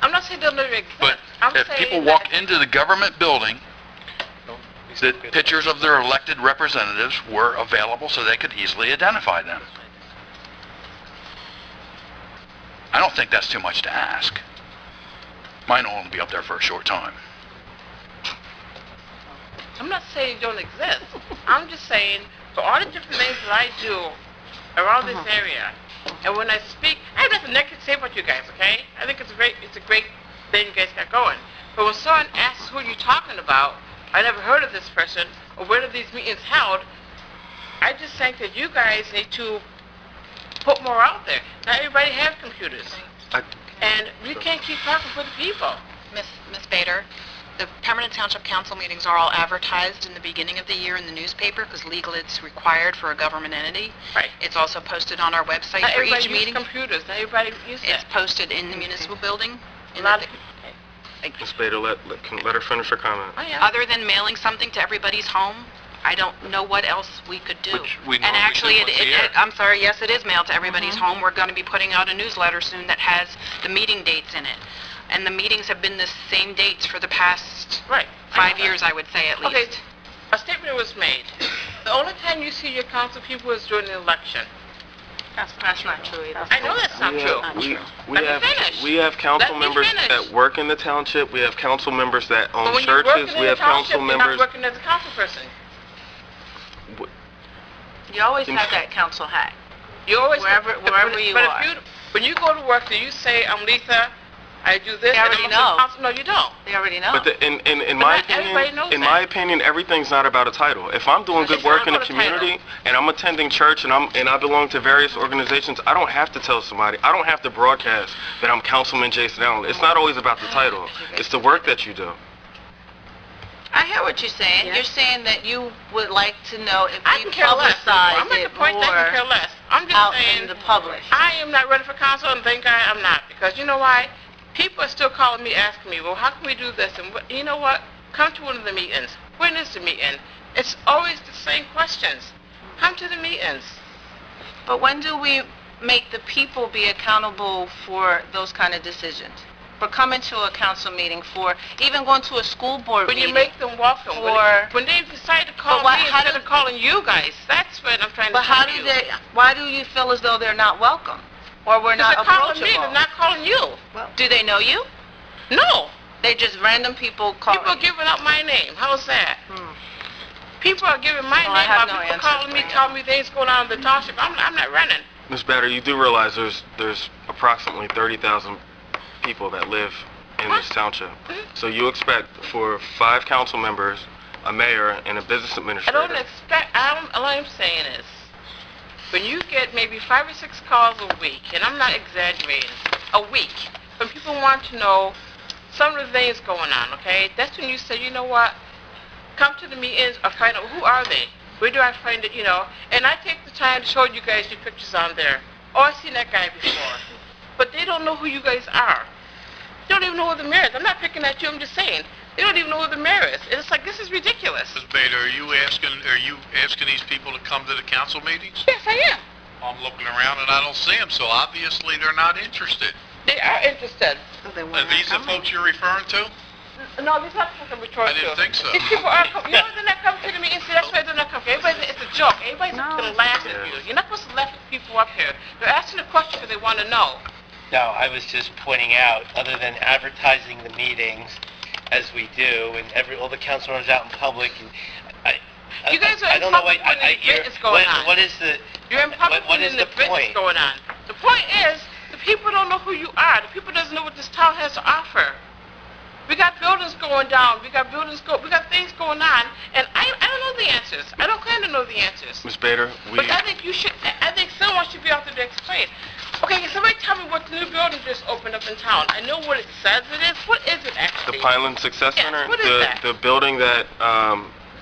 I'm not saying they'll never exist. but I'm if saying people that walk into the government building, that pictures of their elected representatives were available so they could easily identify them. I don't think that's too much to ask. Mine will only be up there for a short time. I'm not saying they don't exist. I'm just saying for all the different things that I do around this area, and when I speak, I have nothing negative to say about you guys, okay? I think it's a great thing you guys got going. But when someone asks who you're talking about, I never heard of this person, or where are these meetings held, I just think that you guys need to put more out there. Not everybody has computers. And we can't keep talking for the people. Miss Bader, The Pemberton Township Council meetings are all advertised in the beginning of the year in the newspaper because legally it's required for a government entity. Right. It's also posted on our website Not for everybody each uses meeting. computers. Not everybody uses It's that. posted in the municipal building. A lot of Ms. Bader, let her finish her comment. Oh, yeah. Other than mailing something to everybody's home, I don't know what else we could do. Which we And normally actually, do once a year. I'm sorry, yes, it is mailed to everybody's home. We're going to be putting out a newsletter soon that has the meeting dates in it. And the meetings have been the same dates for the past Right. 5 years, I would say, at least. Okay, a statement was made. The only time you see your council people is during the election. That's not true either. I know that's not true. We have council Let me members finish. that work in the township. We have council members that But own when you're working churches. in We the have council township, you're not members. working as a council person. You always have that council hat. You always Wherever you but are. When you go to work, do you say, I'm Letha, I do this, They already and I'm know. a council? No, you don't. They already know. But in But my not everybody opinion, knows in that. my opinion, everything's not about a title. If I'm doing good It's work not in the about a title. community and I'm attending church and I belong to various organizations, I don't have to tell somebody. I don't have to broadcast that I'm Councilman Jason Allen. It's not always about the title. It's the work that you do. I hear what you're saying. Yeah. You're saying that you would like to know if I we can care less. I'm publicize at it the point that I can care more less. I'm just out saying, in the public. I am not ready for council, and thank God I'm not. Because you know why? People are still calling me, asking me, well, how can we do this? And you know what? Come to one of the meetings. When is the meeting? It's always the same questions. Come to the meetings. But when do we make the people be accountable for those kind of decisions? For coming to a council meeting, for even going to a school board When meeting? you make them welcome. For- When they decide to call But what- me how instead do- of calling you guys. That's what I'm trying to But tell how you. do they, why do you feel as though they're not welcome? Or we're not Because they're calling me, approachable? they're not calling you. Do they know you? No. They just random people calling People are you? giving up my name. How's that? People are giving my Well, I name have out. no People answer calling me, for you. telling me things going on in the township. I'm not running. Ms. Bader, you do realize there's approximately 30,000 people that live in this township. So you expect for 5 council members, a mayor, and a business I administrator. don't expect, all I'm saying is, when you get maybe 5 or 6 calls a week, and I'm not exaggerating, a week, when people want to know some of the things going on, okay? That's when you say, you know what? Come to the meetings or find out who are they? Where do I find it, And I take the time to show you guys your pictures on there. Oh, I've seen that guy before. But they don't know who you guys are. They don't even know who the mayor is. I'm not picking at you, I'm just saying. They don't even know who the mayor is. And it's like, this is ridiculous. Ms. Bader, are you asking these people to come to the council meetings? Yes, I am. I'm looking around and I don't see them, so obviously they're not interested. They are interested. Are these the folks you're referring to? No, these are people I'm referring I didn't to. think so. These people are coming. You know they're not coming to the meeting. See, that's why they're not coming. Everybody, it's a joke. Everybody's gonna laugh at you. You're not supposed to laugh at people up here. They're asking a question because they want to know. No, I was just pointing out, other than advertising the meetings as we do, and all the council members out in public, and You guys are I in don't know public what when the event is going on. What is the You're in public what when is the the event is point? going on. The point is, the people don't know who you are. The people doesn't know what this town has to offer. We got buildings going down. We got things going on, and I don't know the answers. I don't claim to know the answers. Ms. Bader, But I think I think someone should be out there to explain. Okay, can somebody tell me what the new building just opened up in town? I know what it says it is. What is it the actually? Pineland Success Yes, Center, what is that? the building that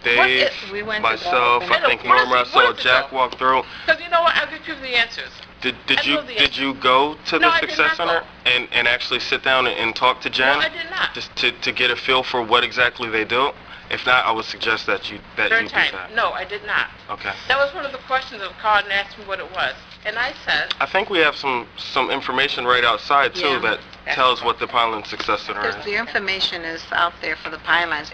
Dave, We went to myself, go I I know, think what is Norma, I it? saw What is it, Jack though? walk through. Because you know what? I'll get you the answers. Did I know the you go to No, the I did Success not Center and actually sit down and talk to Jen? No, I did not. Just to get a feel for what exactly they do? If not, I would suggest that you do Third time. that. No, I did not. Okay. That was one of the questions of called and asked me what it was. And I said, I think we have some information right outside too Yeah. that tells what the Pineland Success Center Because is. the information is out there for the Pylons.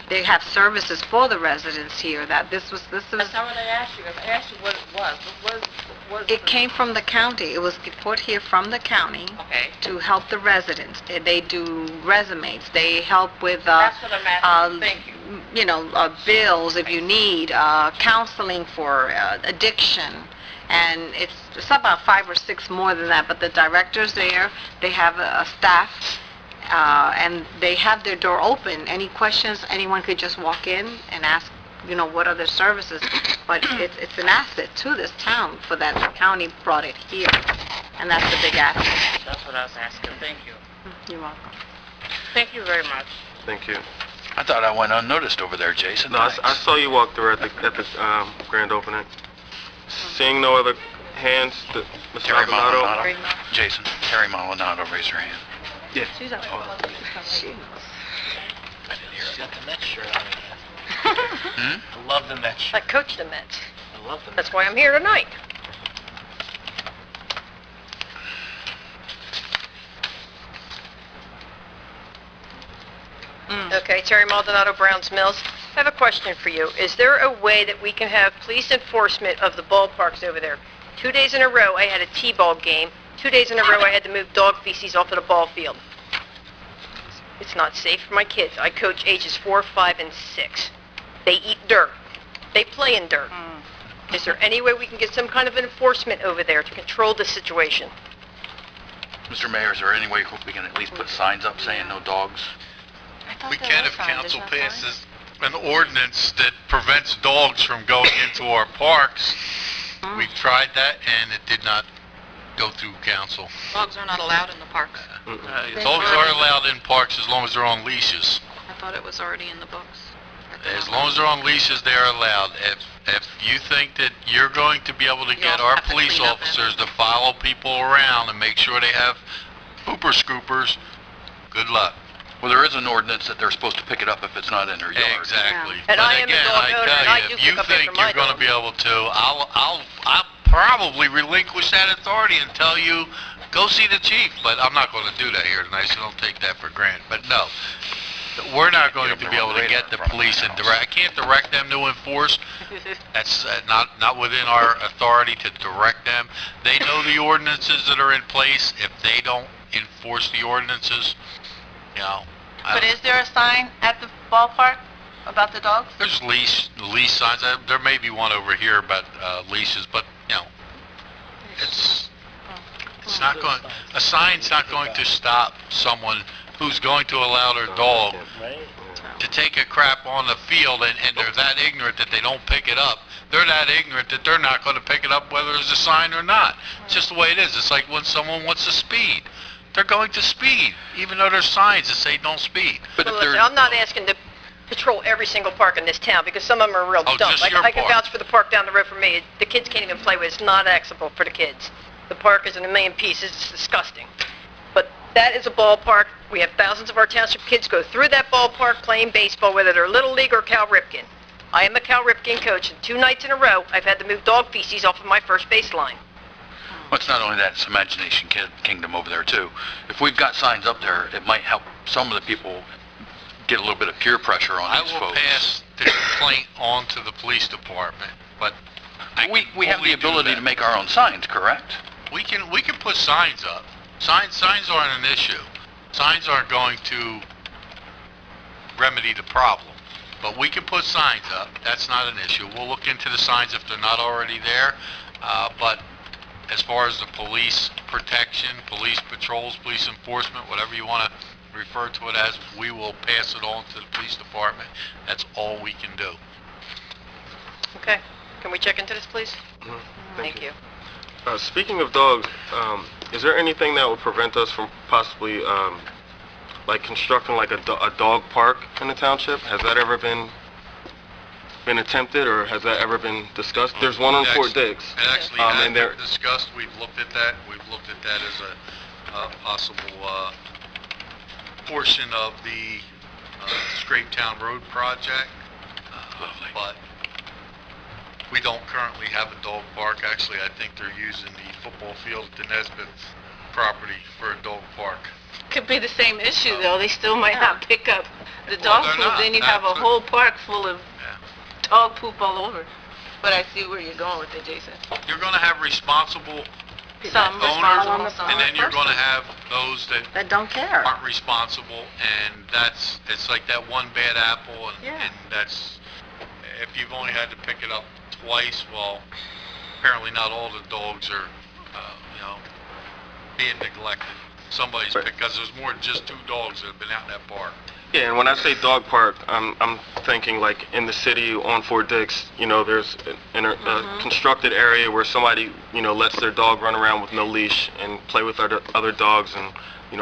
They have services for the residents here. that's not what I asked you. I asked you what it was. What was It came from the county. It was put here from the county Okay. to help the residents. They do resumes. They help with, That's what I'm asking. Thank you. Bills if you need, counseling for addiction. And it's about 5 or 6 more than that. But the director's there. They have a staff. And they have their door open. Any questions, anyone could just walk in and ask, what are their services. But it's an asset to this town for that the county brought it here. And that's the big asset. That's what I was asking. Thank you. You're welcome. Thank you very much. Thank you. I thought I went unnoticed over there, Jason. No, I Thanks. saw you walk through at the grand opening. Seeing no other hands, Mr. Terry Maldonado. Maldonado. Jason, Terry Maldonado, raise your hand. Yeah. She's on. I didn't hear it. She got the Mets shirt on again. I love the Mets I shirt. coach the Mets. I love the Mets. That's why I'm here tonight. Okay, Terry Maldonado, Browns Mills. I have a question for you. Is there a way that we can have police enforcement of the ballparks over there? 2 days in a row, I had a T-ball game. 2 days in a row, I had to move dog feces off of the ball field. It's not safe for my kids. I coach ages 4, 5, and 6. They eat dirt. They play in dirt. Is there any way we can get some kind of enforcement over there to control the situation? Mr. Mayor, is there any way we can at least put signs up saying no dogs? We can if council passes an ordinance that prevents dogs from going into our parks. We've tried that, and it did not go through council. Dogs are not allowed in the parks. Dogs are allowed in parks as long as they're on leashes. I thought it was already in the books. As long as they're on leashes, they are allowed. If you think that you're going to be able to get also our have to police clean up officers to follow people around and make sure they have pooper scoopers, good luck. Well, there is an ordinance that they're supposed to pick it up if it's not in their yard. Exactly. And But I am a again, dog I owner, tell and I you, do if you pick up think after my you're going to dog. be able to, I'll probably relinquish that authority and tell you, go see the chief. But I'm not going to do that here tonight, so don't take that for granted. But no, we're not going to be able to get the police and direct. I can't direct them to enforce. That's not within our authority to direct them. They know the ordinances that are in place. If they don't enforce the ordinances, you know. But is there a sign at the ballpark about the dogs? There's leash signs. There may be one over here about leashes, but you know, it's not going. A sign's not going to stop someone who's going to allow their dog to take a crap on the field, and they're that ignorant that they don't pick it up. They're that ignorant that they're not going to pick it up whether there's a sign or not. It's just the way it is. It's like when someone wants to speed. They're going to speed, even though there's signs that say don't speed. But Well, if listen, they're... I'm not asking to patrol every single park in this town because some of them are real Oh, dumb. just your I can park. vouch for the park down the road from me. The kids can't even play with it. It's not accessible for the kids. The park is in a million pieces. It's disgusting. But that is a ballpark. We have thousands of our township kids go through that ballpark playing baseball, whether they're Little League or Cal Ripken. I am a Cal Ripken coach, and 2 nights in a row, I've had to move dog feces off of my first baseline. Well, it's not only that, it's Imagination Kingdom over there, too. If we've got signs up there, it might help some of the people get a little bit of peer pressure on I these will folks. pass the complaint on to the police department, but I We can have only the do ability that. to make our own signs, correct? We can put signs up. Signs aren't an issue. Signs aren't going to remedy the problem. But we can put signs up. That's not an issue. We'll look into the signs if they're not already there. But as far as the police protection, police patrols, police enforcement, whatever you want to refer to it as, we will pass it on to the police department. That's all we can do. Okay. Can we check into this, please? Thank you. Speaking of dogs, is there anything that would prevent us from possibly, like constructing like a dog park in the township? Has that ever been attempted, or has that ever been discussed? There's one on Fort Dix. It actually has been discussed. We've looked at that. We've looked at that as a possible portion of the Scrapetown Road project. But we don't currently have a dog park. Actually, I think they're using the football field at the Nesbitt property for a dog park. Could be the same issue, though. They still might not pick up the Well, dog they're poop. not. Then you have a whole park full of dog poop all over. But I see where you're going with it, Jason. You're going to have responsible Some responsible, owners, some and then you're going to personal. have those That don't care. aren't responsible, and it's like that one bad apple, and that's, if you've only had to pick it up twice, well, apparently not all the dogs are, being neglected. Somebody's because there's more than just 2 dogs that have been out in that park. Yeah, and when I say dog park, I'm thinking like in the city on Fort Dix, there's a constructed area where somebody, lets their dog run around with no leash and play with other dogs, and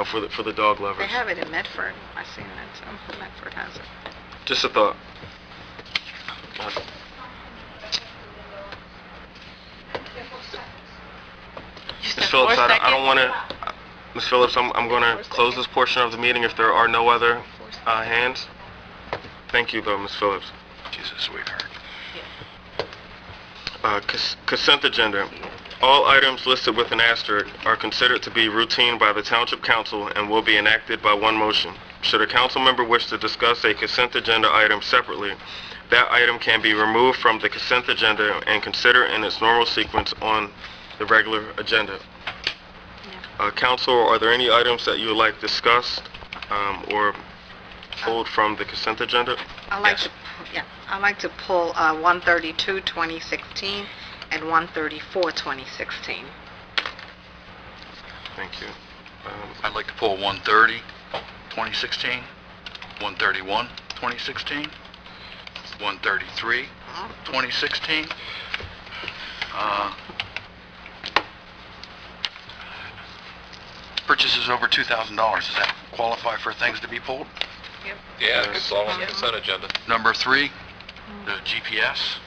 for the dog lovers. They have it in Medford. I've seen it. So Medford has it. Just a thought. Ms. Phillips, I don't want to. Ms. Phillips, I'm going to close this portion of the meeting if there are no other hands. Thank you, though, Ms. Phillips. Jesus, we've heard. Consent agenda. All items listed with an asterisk are considered to be routine by the Township Council and will be enacted by one motion. Should a council member wish to discuss a consent agenda item separately, that item can be removed from the consent agenda and considered in its normal sequence on the regular agenda. Council, are there any items that you would like discussed or pulled from the consent agenda? I'd like to pull 132, 2016, and 134, 2016. Thank you. I'd like to pull 130, 2016, 131, 2016, 133, 2016. Purchases over $2,000, does that qualify for things to be pulled? Yeah, it's all on the consent agenda. Number 3, the GPS,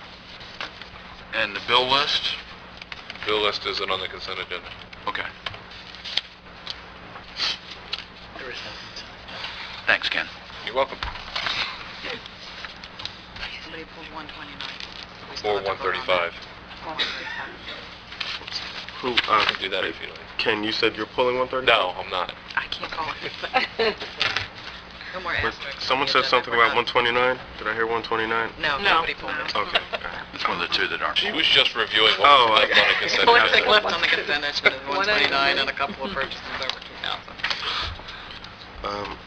and the bill list. Bill list isn't on the consent agenda. Okay. Thanks, Ken. You're welcome. Somebody pulled 129. Or 135. Who, You can do that if you like. Ken, you said you're pulling 130? No, I'm not. I can't call it. No more asterisks. Someone said something about 129? Did I hear 129? No, nobody pulled it. Okay. It's one of the two that aren't. She was just reviewing what Oh, was left on the consent What's agenda. left on the consent agenda is 129 and a couple of purchases over 2,000.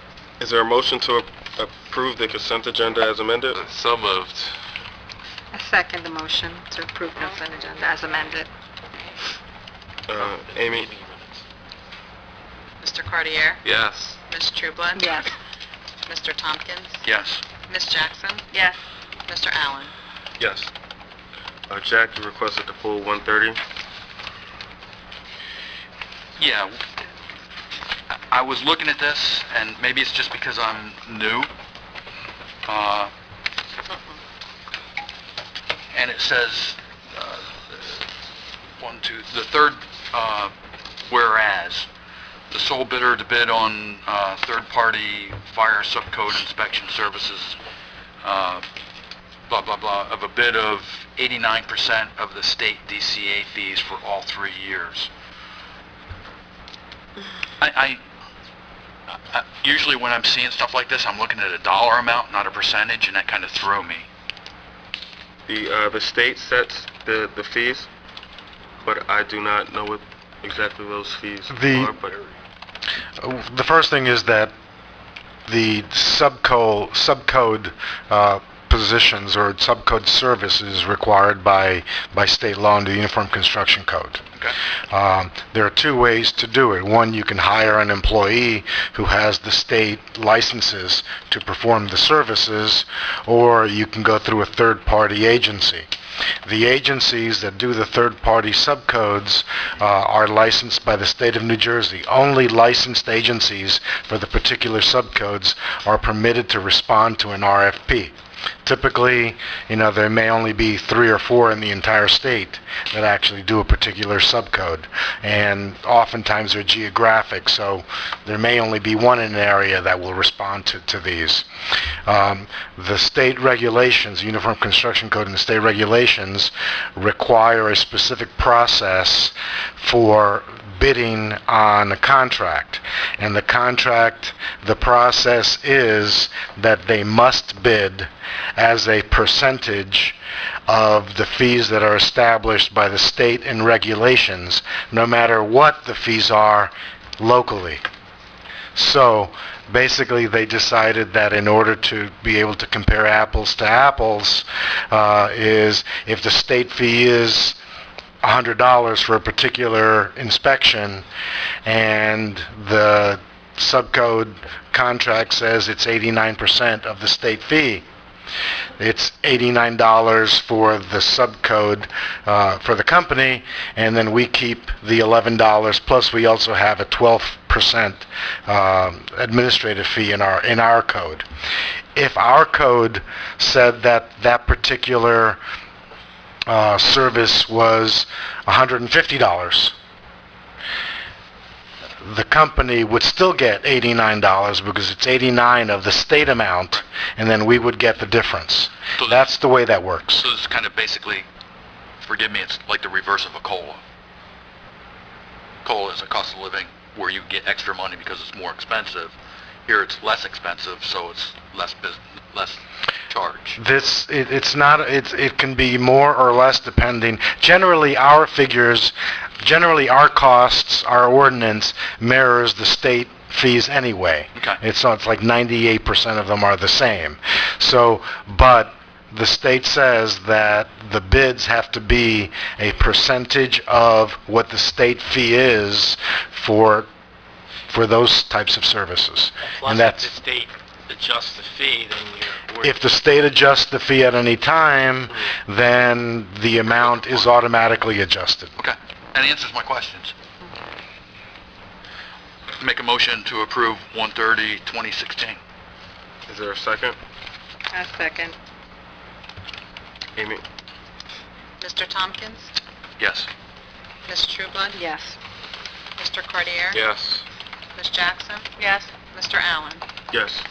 Is there a motion to approve the consent agenda as amended? So moved. I second the motion to approve consent agenda as amended. Amy? Mr. Cartier? Yes. Ms. Trueblood? Yes. Mr. Tompkins? Yes. Ms. Jackson? Yes. Mr. Allen? Yes. Jack, you requested to pull 130? Yeah. I was looking at this, and maybe it's just because I'm new. And it says, the third, whereas, the sole bidder to bid on third-party fire subcode inspection services, blah, blah, blah, of a bid of 89% of the state DCA fees for all 3 years. I usually when I'm seeing stuff like this, I'm looking at a dollar amount, not a percentage, and that kind of threw me. The state sets the fees, but I do not know what exactly those fees are. But The first thing is that the subcode positions or subcode services required by state law under the Uniform Construction Code. Okay. There are two ways to do it. One, you can hire an employee who has the state licenses to perform the services, or you can go through a third-party agency. The agencies that do the third-party subcodes are licensed by the state of New Jersey. Only licensed agencies for the particular subcodes are permitted to respond to an RFP. Typically, there may only be 3 or 4 in the entire state that actually do a particular subcode, and oftentimes they're geographic, so there may only be one in an area that will respond to these. The state regulations, Uniform Construction Code and the state regulations require a specific process for bidding on a contract, and the process is that they must bid as a percentage of the fees that are established by the state and regulations, no matter what the fees are locally. So basically they decided that in order to be able to compare apples to apples, is if the state fee is $100 for a particular inspection and the subcode contract says it's 89% of the state fee. It's $89 for the subcode for the company, and then we keep the $11, plus we also have a 12% administrative fee in our code. If our code said that that particular service was $150, the company would still get $89 because it's 89 of the state amount, and then we would get the difference. So that's the way that works. So this is kind of basically, forgive me, it's like the reverse of a COLA. COLA is a cost of living where you get extra money because it's more expensive. Here it's less expensive, so it's less charge. It can be more or less depending. Generally our costs, our ordinance mirrors the state fees anyway. Okay. It's like 98% of them are the same. So, but the state says that the bids have to be a percentage of what the state fee is for those types of services. Plus, And that's, if the state adjusts the fee, then if the state adjusts the fee at any time, then the amount is automatically adjusted. Okay. That answers my questions. Make a motion to approve 130-2016. Is there a second? A second. Amy? Mr. Tompkins? Yes. Ms. Trueblood? Yes. Mr. Cartier? Yes. Ms. Jackson? Yes. Mr. Allen? Yes.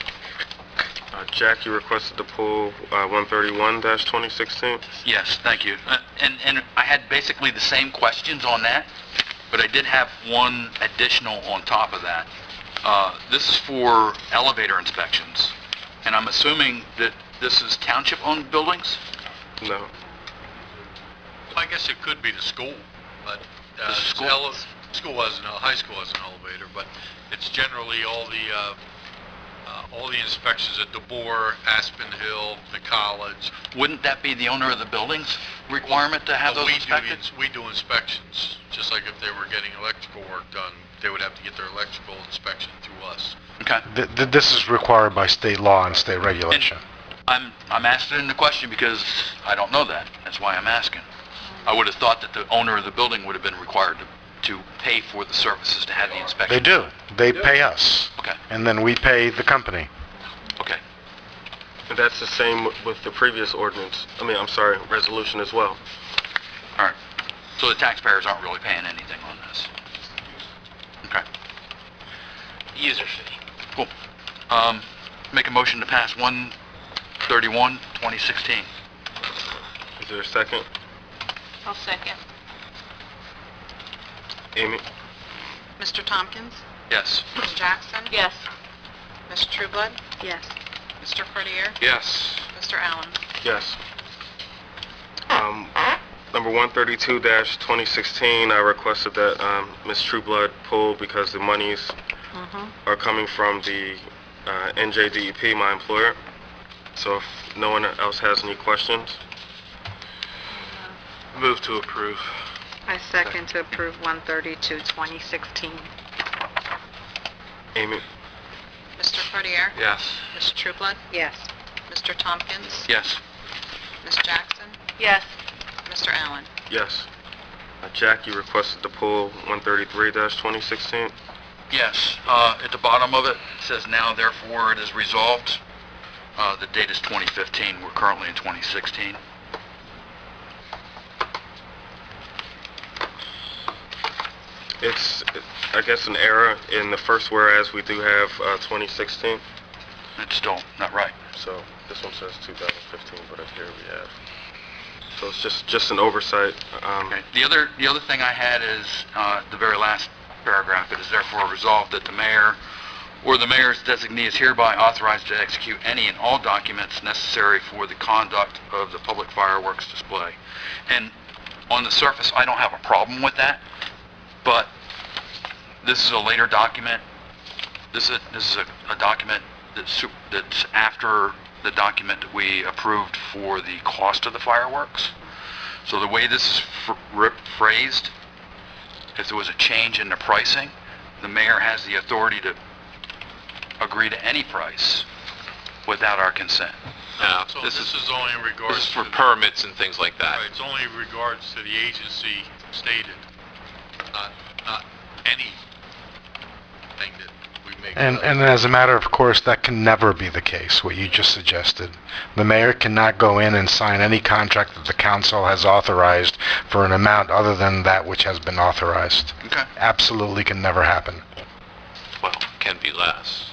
Jack, you requested to pull 131-2016? Yes, thank you. And I had basically the same questions on that, but I did have one additional on top of that. This is for elevator inspections, and I'm assuming that this is township-owned buildings? No. I guess it could be the school, but The school? high school has an elevator, but it's generally all the inspections at DeBoer, Aspen Hill, the college. Wouldn't that be the owner of the building's requirement to have But those inspected? We do inspections, just like if they were getting electrical work done, they would have to get their electrical inspection through us. Okay. This is required by state law and state regulation. I'm asking the question because I don't know that. That's why I'm asking. I would have thought that the owner of the building would have been required to pay for the services to have the inspection. They do. They pay us. Okay. And then we pay the company. Okay. And that's the same with the previous ordinance. Resolution as well. All right. So the taxpayers aren't really paying anything on this. Okay. user fee. Cool. Make a motion to pass 131-2016. Is there a second? I'll second. Amy? Mr. Tompkins? Yes. Ms. Jackson? Yes. Ms. Trueblood? Yes. Mr. Cartier? Yes. Mr. Allen? Yes. Number 132-2016, I requested that Ms. Trueblood pull because the monies are coming from the NJDEP, my employer. So if no one else has any questions. Move to approve. I second to approve 132-2016. Amy? Mr. Cartier? Yes. Ms. Trueblood? Yes. Mr. Tompkins? Yes. Ms. Jackson? Yes. Mr. Allen? Yes. Jack, you requested to pull 133-2016. Yes. At the bottom of it, it says now therefore it is resolved. The date is 2015. We're currently in 2016. It's, I guess, an error in the first whereas we do have 2016. It's still not right. So this one says 2015, but up here we have. So it's just an oversight. Okay. The other thing I had is the very last paragraph. It is therefore resolved that the mayor or the mayor's designee is hereby authorized to execute any and all documents necessary for the conduct of the public fireworks display. And on the surface, I don't have a problem with that, but this is a later document. This is a document that's after the document that we approved for the cost of the fireworks. So the way this is phrased, if there was a change in the pricing, the mayor has the authority to agree to any price without our consent. Now, So this this is, is only in this regards is to... for permits and things like that. Right, it's only in regards to the agency stated, not anything that we make. And as a matter of course, that can never be the case, what you just suggested. The mayor cannot go in and sign any contract that the council has authorized for an amount other than that which has been authorized. Okay. Absolutely can never happen. Well, can be less.